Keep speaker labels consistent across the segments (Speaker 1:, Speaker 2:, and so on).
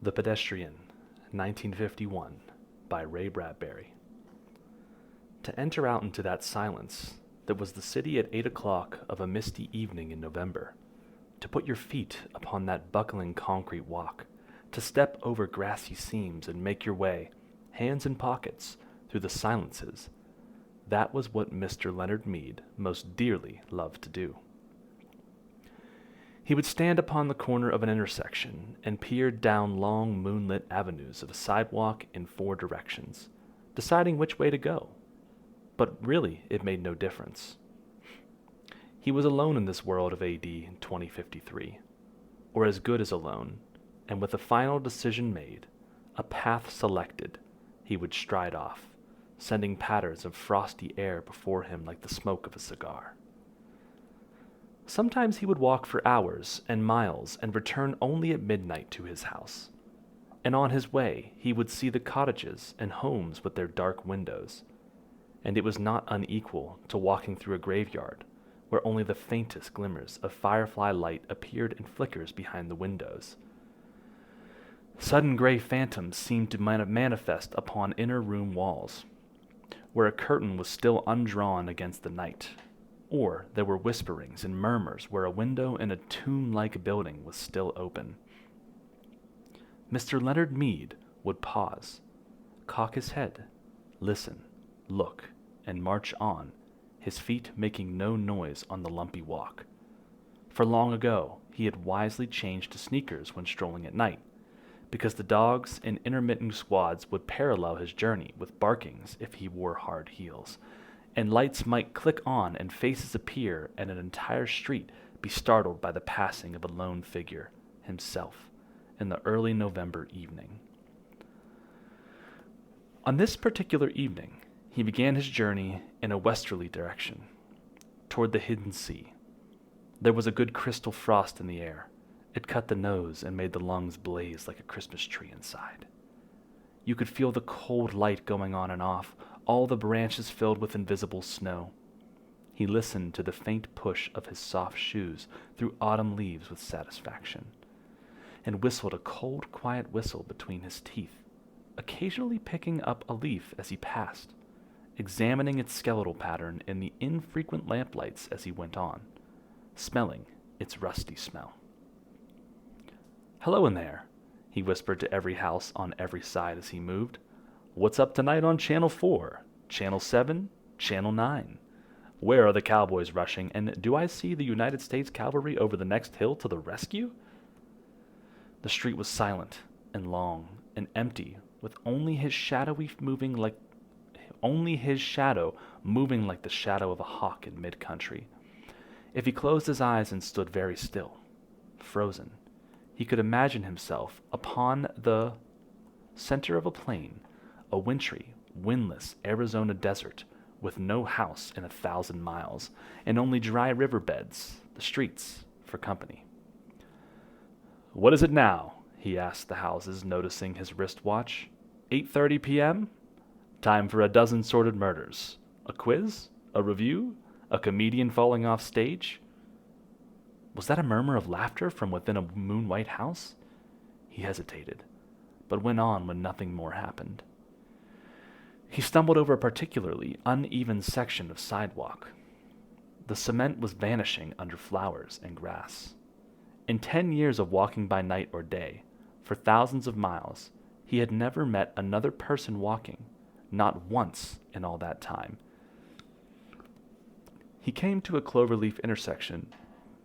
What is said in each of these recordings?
Speaker 1: The Pedestrian, 1951, by Ray Bradbury. To enter out into that silence that was the city at 8 o'clock of a misty evening in November, to put your feet upon that buckling concrete walk, to step over grassy seams and make your way, hands in pockets, through the silences, that was what Mr. Leonard Mead most dearly loved to do. He would stand upon the corner of an intersection and peer down long moonlit avenues of a sidewalk in 4 directions, deciding which way to go. But really, it made no difference. He was alone in this world of AD 2053, or as good as alone, and with a final decision made, a path selected, he would stride off, sending patterns of frosty air before him like the smoke of a cigar. Sometimes he would walk for hours and miles and return only at midnight to his house. And on his way, he would see the cottages and homes with their dark windows. And it was not unequal to walking through a graveyard, where only the faintest glimmers of firefly light appeared in flickers behind the windows. Sudden gray phantoms seemed to manifest upon inner room walls, where a curtain was still undrawn against the night, or there were whisperings and murmurs where a window in a tomb-like building was still open. Mr. Leonard Mead would pause, cock his head, listen, look, and march on, his feet making no noise on the lumpy walk. For long ago he had wisely changed to sneakers when strolling at night, because the dogs in intermittent squads would parallel his journey with barkings if he wore hard heels, and lights might click on and faces appear and an entire street be startled by the passing of a lone figure, himself, in the early November evening. On this particular evening, he began his journey in a westerly direction, toward the hidden sea. There was a good crystal frost in the air. It cut the nose and made the lungs blaze like a Christmas tree inside. You could feel the cold light going on and off, all the branches filled with invisible snow. He listened to the faint push of his soft shoes through autumn leaves with satisfaction, and whistled a cold, quiet whistle between his teeth, occasionally picking up a leaf as he passed, examining its skeletal pattern in the infrequent lamplights as he went on, smelling its rusty smell. "Hello in there," he whispered to every house on every side as he moved. "What's up tonight on Channel 4, Channel 7, Channel 9? Where are the cowboys rushing, and do I see the United States cavalry over the next hill to the rescue?" The street was silent and long and empty, with only his shadow moving like the shadow of a hawk in mid-country. If he closed his eyes and stood very still, frozen, he could imagine himself upon the center of a plain, a wintry, windless Arizona desert with no house in 1,000 miles, and only dry riverbeds, the streets, for company. "What is it now?" he asked the houses, noticing his wristwatch. 8:30 p.m.? Time for a dozen sordid murders. A quiz? A review? A comedian falling off stage? Was that a murmur of laughter from within a moon-white house? He hesitated, but went on when nothing more happened. He stumbled over a particularly uneven section of sidewalk. The cement was vanishing under flowers and grass. In 10 years of walking by night or day, for thousands of miles, he had never met another person walking, not once in all that time. He came to a cloverleaf intersection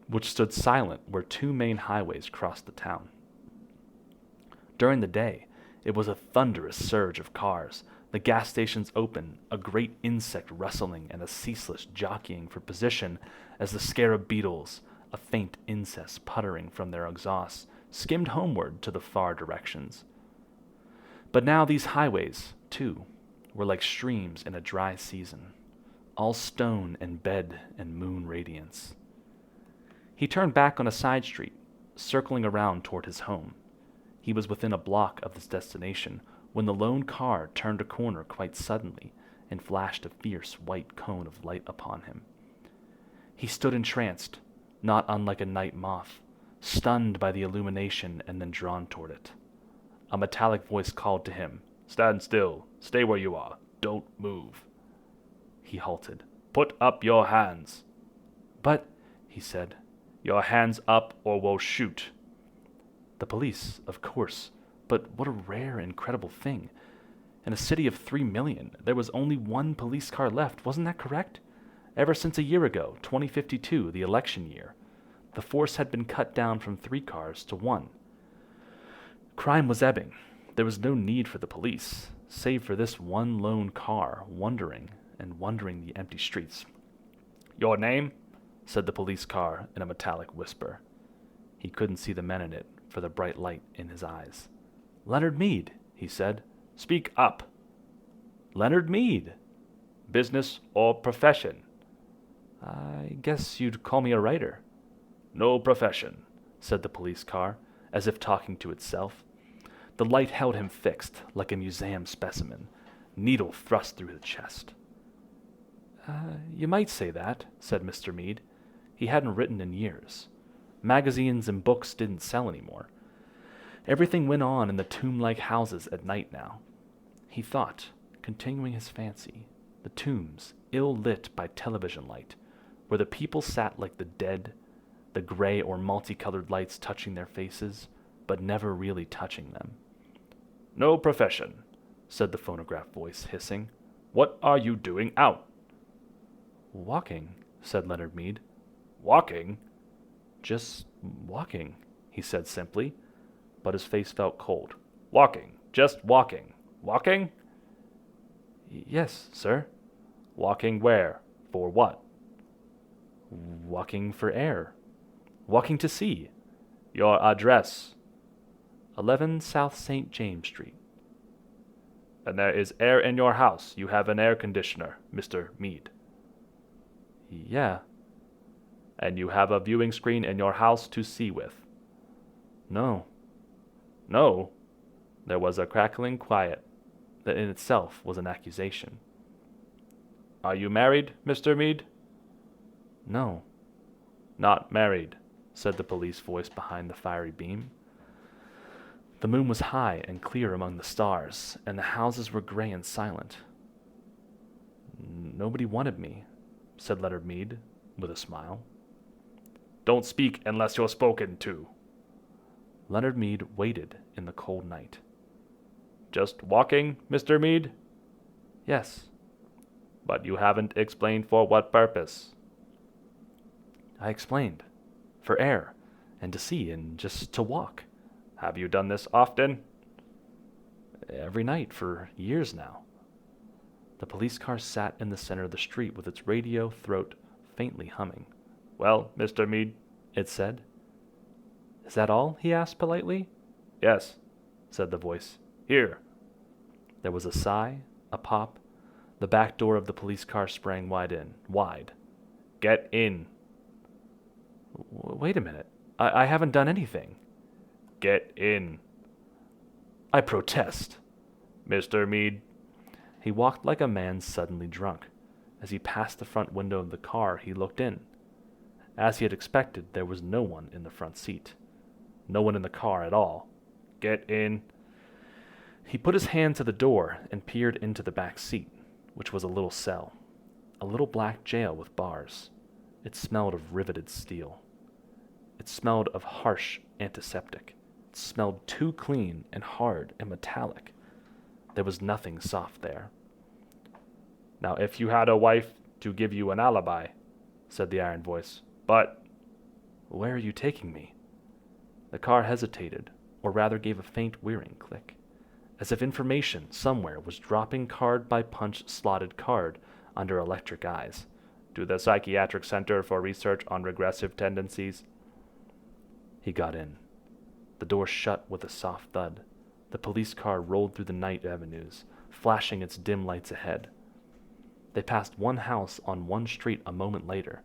Speaker 1: which stood silent where 2 main highways crossed the town. During the day, it was a thunderous surge of cars, the gas stations open, a great insect rustling and a ceaseless jockeying for position as the scarab beetles, a faint incest puttering from their exhausts, skimmed homeward to the far directions. But now these highways, too, were like streams in a dry season, all stone and bed and moon radiance. He turned back on a side street, circling around toward his home. He was within a block of his destination when the lone car turned a corner quite suddenly and flashed a fierce white cone of light upon him. He stood entranced, not unlike a night moth, stunned by the illumination and then drawn toward it. A metallic voice called to him, "Stand still. Stay where you are. Don't move." He halted. "Put up your hands." "But," he said, "your hands up or we'll shoot." The police, of course, but what a rare, incredible thing. In a city of 3 million, there was only one police car left, wasn't that correct? Ever since a year ago, 2052, the election year. The force had been cut down from 3 cars to 1. Crime was ebbing. There was no need for the police, save for this one lone car wandering the empty streets. "Your name?" said the police car in a metallic whisper. He couldn't see the men in it for the bright light in his eyes. "Leonard Mead," he said. "Speak up." "Leonard Mead." "Business or profession?" "I guess you'd call me a writer." "No profession," said the police car, as if talking to itself. The light held him fixed, like a museum specimen, needle thrust through the chest. You might say that," said Mr. Mead. He hadn't written in years. Magazines and books didn't sell anymore. Everything went on in the tomb-like houses at night now. He thought, continuing his fancy, the tombs, ill-lit by television light, where the people sat like the dead, the gray or multicolored lights touching their faces, but never really touching them. "No profession," said the phonograph voice, hissing. "What are you doing out?" "Walking," said Leonard Mead. "Walking?" "Just walking," he said simply, but his face felt cold. "Walking, just walking. Walking?" "Yes, sir." "Walking where? For what?" "Walking for air. Walking to sea." "Your address?" 11 South St. James Street. "And there is air in your house. You have an air conditioner, Mr. Mead." "Yeah." "And you have a viewing screen in your house to see with." "No." "No?" There was a crackling quiet that in itself was an accusation. "Are you married, Mr. Mead?" "No." "Not married," said the police voice behind the fiery beam. The moon was high and clear among the stars, and the houses were gray and silent. "Nobody wanted me," said Leonard Mead, with a smile. "Don't speak unless you're spoken to." Leonard Mead waited in the cold night. "Just walking, Mr. Mead?" "Yes." "But you haven't explained for what purpose." "I explained. For air, and to see, and just to walk." "Have you done this often?" "Every night for years now." The police car sat in the center of the street with its radio throat faintly humming. "Well, Mr. Mead," it said. "Is that all?" he asked politely. "Yes," said the voice. "Here." There was a sigh, a pop. The back door of the police car sprang wide. "Get in." "Wait a minute. I haven't done anything." "Get in." "I protest." "Mr. Mead." He walked like a man suddenly drunk. As he passed the front window of the car, he looked in. As he had expected, there was no one in the front seat. No one in the car at all. "Get in." He put his hand to the door and peered into the back seat, which was a little cell. A little black jail with bars. It smelled of riveted steel. It smelled of harsh antiseptic. It smelled too clean and hard and metallic. There was nothing soft there. "Now if you had a wife to give you an alibi," said the iron voice. "But—" "Where are you taking me?" The car hesitated, or rather gave a faint whirring click, as if information somewhere was dropping card by punch slotted card under electric eyes. "To the Psychiatric Center for Research on Regressive Tendencies." He got in. The door shut with a soft thud. The police car rolled through the night avenues, flashing its dim lights ahead. They passed one house on one street a moment later.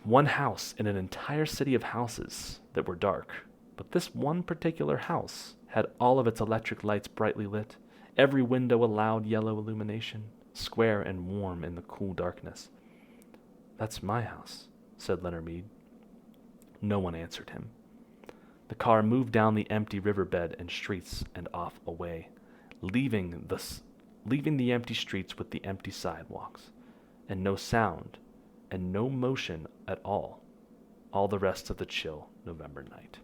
Speaker 1: One house in an entire city of houses that were dark, but this one particular house had all of its electric lights brightly lit, every window a loud yellow illumination, square and warm in the cool darkness. "That's my house," said Leonard Mead. No one answered him. The car moved down the empty riverbed and streets and off away, leaving the empty streets with the empty sidewalks, and no sound and no motion at all the rest of the chill November night.